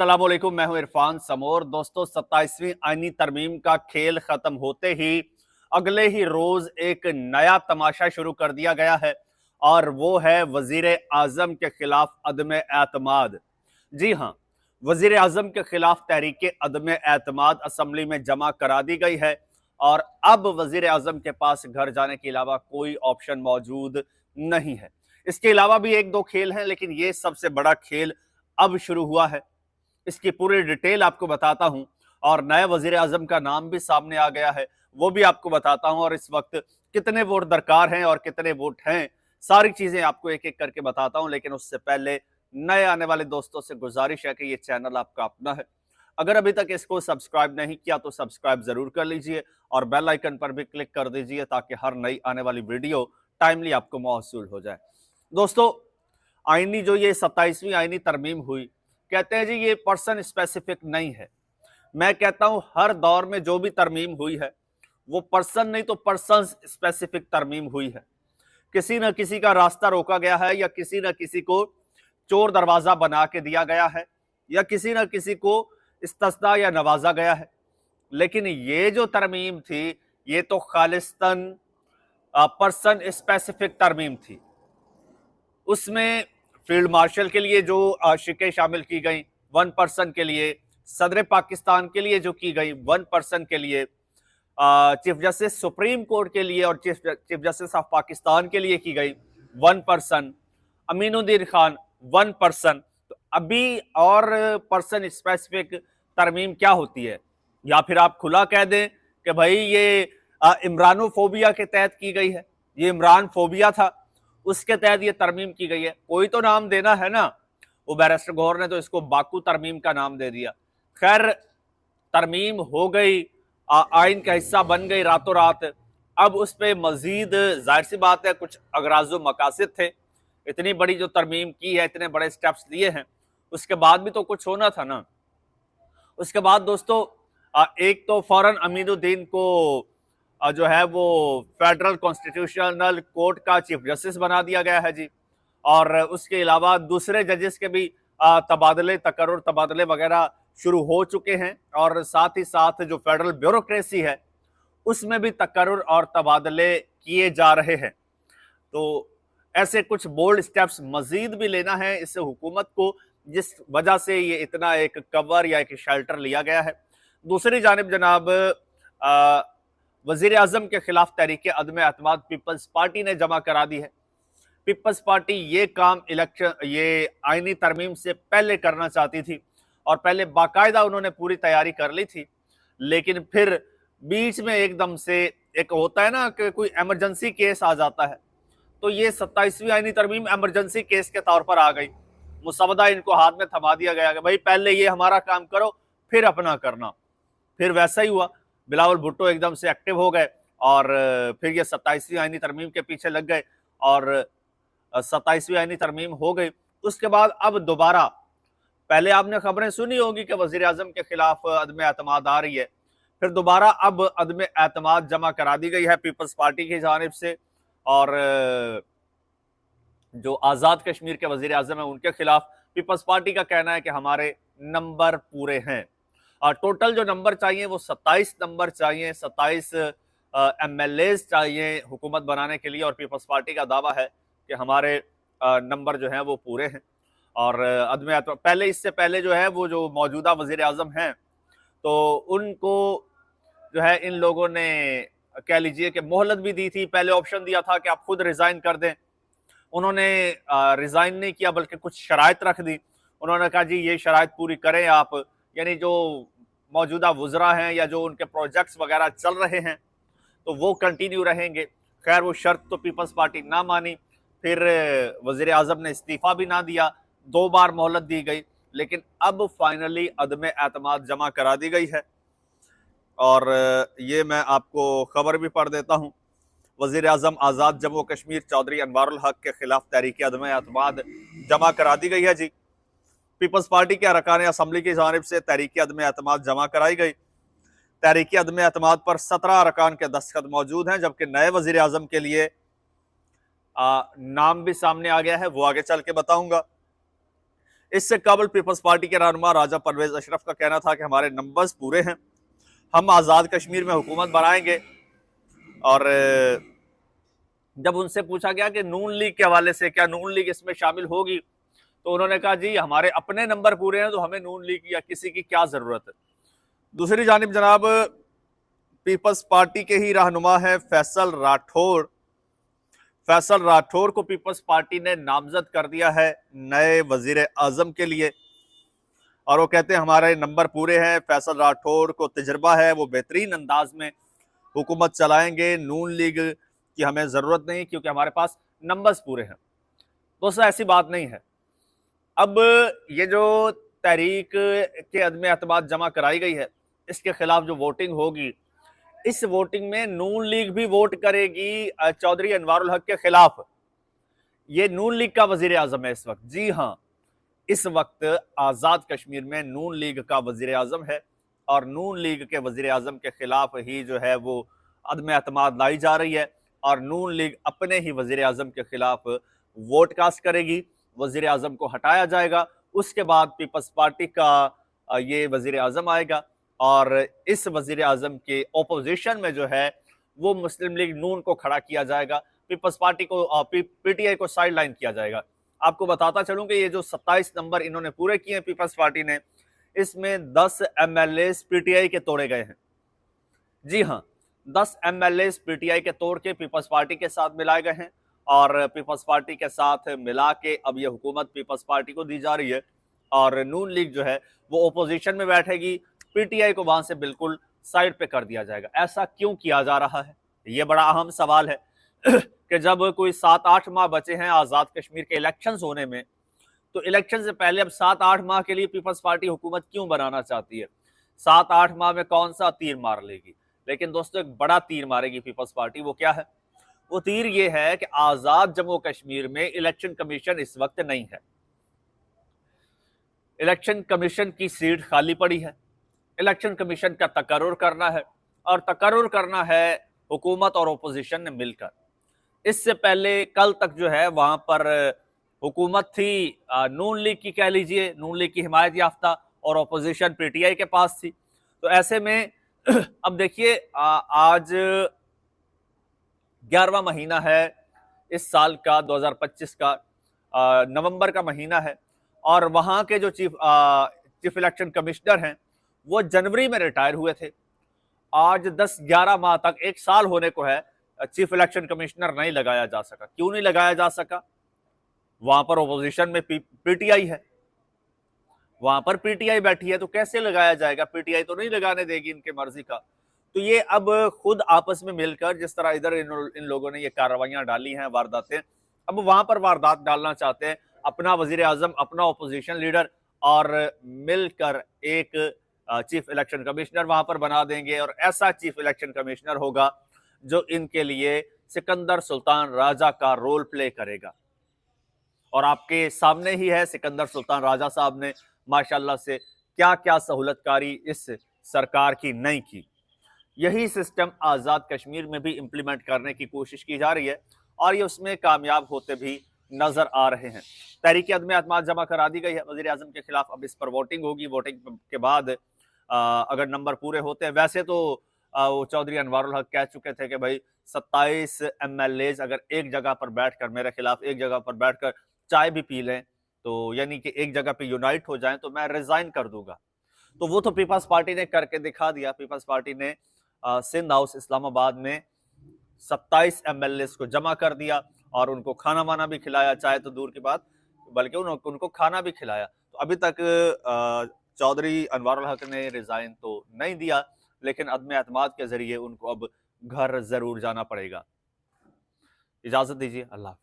अस्सलाम वालेकुम, मैं हूं इरफान समोर। दोस्तों, 27वीं आईनी तरमीम का खेल खत्म होते ही अगले ही रोज एक नया तमाशा शुरू कर दिया गया है और वो है वजीर आजम के खिलाफ अदम एतमाद। जी हां, वजीर आजम के खिलाफ तहरीक अदम एतमाद असम्बली में जमा करा दी गई है और अब वजीर आजम के पास घर जाने के अलावा कोई ऑप्शन मौजूद नहीं है। इसके अलावा भी एक दो खेल हैं, लेकिन ये सबसे बड़ा खेल अब शुरू हुआ है। इसकी पूरी डिटेल आपको बताता हूं और नए वजीर आजम का नाम भी सामने आ गया है, वो भी आपको बताता हूं। और इस वक्त कितने वोट दरकार हैं और कितने वोट हैं, सारी चीजें आपको एक एक करके बताता हूं। लेकिन उससे पहले नए आने वाले दोस्तों से गुजारिश है कि ये चैनल आपका अपना है, अगर अभी तक इसको सब्सक्राइब नहीं किया तो सब्सक्राइब जरूर कर लीजिए और बेल आइकन पर भी क्लिक कर दीजिए ताकि हर नई आने वाली वीडियो टाइमली आपको मौसूल हो जाए। दोस्तों, आईनी जो ये 27वीं आईनी तरमीम हुई, कहते हैं जी ये पर्सन स्पेसिफिक नहीं है। मैं कहता हूं हर दौर में जो भी तरमीम हुई है वो पर्सन नहीं तो पर्सन स्पेसिफिक तरमीम हुई है। किसी न किसी का रास्ता रोका गया है या किसी न किसी को चोर दरवाजा बना के दिया गया है या किसी न किसी को इस्तिस्ना या नवाजा गया है। लेकिन ये जो तरमीम थी ये तो खालिस्तन पर्सन स्पेसिफिक तरमीम थी। उसमें फील्ड मार्शल के लिए जो शिकें शामिल की गई 1% के लिए, सदर पाकिस्तान के लिए जो की गई 1% के लिए, चीफ जस्टिस सुप्रीम कोर्ट के लिए और चीफ जस्टिस ऑफ पाकिस्तान के लिए की गई 1%, अमीनुद्दीन खान 1%। तो अभी और पर्सन स्पेसिफिक तरमीम क्या होती है? या फिर आप खुला कह दें कि भाई ये इमरानोफोबिया के तहत की गई है, ये इमरान फोबिया था, उसके तहत ये तरमीम की गई है। कोई तो नाम देना है ना। वो बैरिस्टर गौहर ने तो इसको बाकू तरमीम का नाम दे दिया। खैर, तरमीम हो गई, आइन का हिस्सा बन गई रातों रात। अब उस पर मजीद जाहिर सी बात है कुछ अगराज़ व मकासद थे। इतनी बड़ी जो तरमीम की है, इतने बड़े स्टेप्स लिए हैं, उसके बाद भी तो कुछ होना था ना। उसके बाद दोस्तों, एक तो फौरन अमीनुद्दीन को जो है वो फेडरल कॉन्स्टिट्यूशनल कोर्ट का चीफ जस्टिस बना दिया गया है जी। और उसके अलावा दूसरे जजेस के भी तबादले तकर्रुर तबादले वगैरह शुरू हो चुके हैं और साथ ही साथ जो फेडरल ब्यूरोक्रेसी है उसमें भी तकर्रुर और तबादले किए जा रहे हैं। तो ऐसे कुछ बोल्ड स्टेप्स मजीद भी लेना है इस हुकूमत को, जिस वजह से ये इतना एक कवर या एक शेल्टर लिया गया है। दूसरी जानिब जनाब, वजीर आजम के खिलाफ तहरीक अदम एतमाद पीपल्स पार्टी ने जमा करा दी है। पीपल्स पार्टी ये काम ये आईनी तरमीम से पहले करना चाहती थी और पहले बाकायदा उन्होंने पूरी तैयारी कर ली थी, लेकिन फिर बीच में एकदम से एक होता है ना कि कोई इमरजेंसी केस आ जाता है, तो ये 27वीं आईनी तरमीम इमरजेंसी केस के तौर पर आ गई। मुसवदा इनको हाथ में थमा दिया गया कि भाई पहले ये हमारा काम करो फिर अपना करना। फिर वैसा ही हुआ, बिलावल भुट्टो एकदम से एक्टिव हो गए और फिर ये 27वीं आईनी तरमीम के पीछे लग गए और 27वीं आईनी तरमीम हो गई। उसके बाद अब दोबारा, पहले आपने खबरें सुनी होगी कि वजीर आजम के खिलाफ अदम एतमाद आ रही है, फिर दोबारा अब अदम एतमाद जमा करा दी गई है पीपल्स पार्टी की जानिब से। और जो आज़ाद कश्मीर के वजीर आजम है उनके खिलाफ पीपल्स पार्टी का कहना है कि हमारे नंबर पूरे हैं और टोटल जो नंबर चाहिए वो 27 नंबर चाहिए, 27 MLAs चाहिए हुकूमत बनाने के लिए। और पीपल्स पार्टी का दावा है कि हमारे नंबर जो हैं वो पूरे हैं। और अदम पहले, इससे पहले जो है वो जो मौजूदा वजीर आजम हैं तो उनको जो है इन लोगों ने कह लीजिए कि मोहलत भी दी थी। पहले ऑप्शन दिया था कि आप खुद रिजाइन कर दें, उन्होंने रिजाइन नहीं किया बल्कि कुछ शराइत रख दी। उन्होंने कहा जी ये शराइत पूरी करें आप, यानी जो मौजूदा वज़रा हैं या जो उनके प्रोजेक्ट्स वगैरह चल रहे हैं तो वो कंटिन्यू रहेंगे। खैर, वो शर्त तो पीपल्स पार्टी ना मानी, फिर वज़ीर आज़म ने इस्तीफ़ा भी ना दिया, 2 बार मोहलत दी गई, लेकिन अब फाइनली अदम एतमाद जमा करा दी गई है। और ये मैं आपको खबर भी पढ़ देता हूँ। वज़ीर आज़म आज़ाद जम्मू कश्मीर चौधरी अनवारुल हक के खिलाफ तहरीक अदम एतमाद जमा करा दी गई है जी। पीपल्स पार्टी के अरकान असम्बली की जानिब से तहरीक अदम एतमाद जमा कराई गई। तहरीक अदम एतमाद पर 17 अरकान के दस्तखत मौजूद हैं, जबकि नए वज़ीर आज़म के लिए नाम भी सामने आ गया है, वो आगे चल के बताऊंगा। इससे कबल पीपल्स पार्टी के रहनुमा राजा परवेज अशरफ का कहना था कि हमारे नंबर्स पूरे हैं, हम आज़ाद कश्मीर में हुकूमत बनाएंगे। और जब उनसे पूछा गया कि नून लीग के हवाले से क्या नून लीग इसमें शामिल होगी, तो उन्होंने कहा जी हमारे अपने नंबर पूरे हैं तो हमें नून लीग या किसी की क्या जरूरत है। दूसरी जानिब जनाब पीपल्स पार्टी के ही रहनुमा है फैसल राठौर। फैसल राठौर को पीपल्स पार्टी ने नामजद कर दिया है नए वजीर आजम के लिए, और वो कहते हैं हमारे नंबर पूरे हैं, फैसल राठौर को तजर्बा है, वो बेहतरीन अंदाज में हुकूमत चलाएंगे, नून लीग की हमें ज़रूरत नहीं क्योंकि हमारे पास नंबर्स पूरे हैं। दोस्तों ऐसी बात नहीं है। अब ये जो तहरीक के अदम एतमाद जमा कराई गई है, इसके खिलाफ जो वोटिंग होगी, इस वोटिंग में नून लीग भी वोट करेगी चौधरी अनवारुल हक के खिलाफ। ये नून लीग का वजीर आजम है इस वक्त। जी हाँ, इस वक्त आज़ाद कश्मीर में नून लीग का वजीर आजम है और नून लीग के वजीर आजम के खिलाफ ही जो है वो अदम एतमाद लाई जा रही है और नून लीग अपने ही वजीर आजम के खिलाफ वोट कास्ट करेगी, वजीर आजम को हटाया जाएगा, उसके बाद पीपल्स पार्टी का ये वजीर आजम आएगा और इस वजीर आजम के ओपोजिशन में जो है वो मुस्लिम लीग नून को खड़ा किया जाएगा, पीपल्स पार्टी को पीटीआई को साइड लाइन किया जाएगा। आपको बताता चलूं कि ये जो 27 नंबर इन्होंने पूरे किए हैं पीपल्स पार्टी ने, इसमें 10 एमएलए पीटीआई के तोड़े गए हैं। जी हाँ, 10 एमएलए पीटीआई के तोड़ के पीपल्स पार्टी के साथ मिलाए गए हैं और पीपल्स पार्टी के साथ मिला के अब ये हुकूमत पीपल्स पार्टी को दी जा रही है और नून लीग जो है वो ओपोजिशन में बैठेगी, पीटीआई को वहां से बिल्कुल साइड पे कर दिया जाएगा। ऐसा क्यों किया जा रहा है, ये बड़ा अहम सवाल है कि जब कोई 7-8 माह बचे हैं आज़ाद कश्मीर के इलेक्शंस होने में, तो इलेक्शन से पहले अब 7-8 माह के लिए पीपल्स पार्टी हुकूमत क्यों बनाना चाहती है? 7-8 माह में कौन सा तीर मार लेगी? लेकिन दोस्तों एक बड़ा तीर मारेगी पीपल्स पार्टी। वो क्या है? वो तीर ये है कि आज़ाद जम्मू कश्मीर में इलेक्शन कमीशन इस वक्त नहीं है। इलेक्शन कमीशन की सीट खाली पड़ी है, इलेक्शन कमीशन का तकर्रुर करना है और तकर्रुर करना है हुकूमत और ओपोजिशन ने मिलकर। इससे पहले कल तक जो है वहां पर हुकूमत थी नून लीग की, कह लीजिए नून लीग की हिमायत याफ्ता, और ओपोजिशन पीटीआई के पास थी। तो ऐसे में अब देखिए आज 11वां महीना है इस साल का 2025 का, नवंबर का महीना है और वहां के जो चीफ इलेक्शन कमिश्नर हैं वो जनवरी में रिटायर हुए थे। आज 10-11 माह तक, एक साल होने को है, चीफ इलेक्शन कमिश्नर नहीं लगाया जा सका। क्यों नहीं लगाया जा सका? वहां पर ओपोजिशन में पीटीआई है, वहां पर पीटीआई बैठी है, तो कैसे लगाया जाएगा? पीटीआई तो नहीं लगाने देगी इनके मर्जी का। तो ये अब खुद आपस में मिलकर, जिस तरह इधर इन लोगों ने ये कार्रवाइयां डाली हैं, वारदातें, अब वहां पर वारदात डालना चाहते हैं। अपना वजीर आजम, अपना ओपोजिशन लीडर और मिलकर एक चीफ इलेक्शन कमिश्नर वहां पर बना देंगे और ऐसा चीफ इलेक्शन कमिश्नर होगा जो इनके लिए सिकंदर सुल्तान राजा का रोल प्ले करेगा। और आपके सामने ही है सिकंदर सुल्तान राजा साहब ने माशाल्लाह से क्या क्या सहूलतकारी इस सरकार की नहीं की। यही सिस्टम आज़ाद कश्मीर में भी इंप्लीमेंट करने की कोशिश की जा रही है और ये उसमें कामयाब होते भी नजर आ रहे हैं। तहरीक अदम एतमाद जमा करा दी गई है वजीर आजम के खिलाफ। अब इस पर वोटिंग होगी, वोटिंग के बाद अगर नंबर पूरे होते हैं, वैसे तो वो चौधरी अनवारुल हक कह चुके थे कि भाई 27 एमएलए अगर एक जगह पर बैठकर, मेरे खिलाफ एक जगह पर बैठकर चाय भी पी लें, तो यानी कि एक जगह पे यूनाइट हो जाएं, तो मैं रिजाइन कर दूंगा। तो वो तो पीपल्स पार्टी ने करके दिखा दिया। पीपल्स पार्टी ने सिंध हाउस इस्लामाबाद में 27 एमएलए को जमा कर दिया और उनको खाना वाना भी खिलाया, चाहे तो दूर की बात, बल्कि उनको खाना भी खिलाया। तो अभी तक चौधरी अनवारुल हक ने रिजाइन तो नहीं दिया, लेकिन अदम एतमाद के जरिए उनको अब घर जरूर जाना पड़ेगा। इजाजत दीजिए, अल्लाह।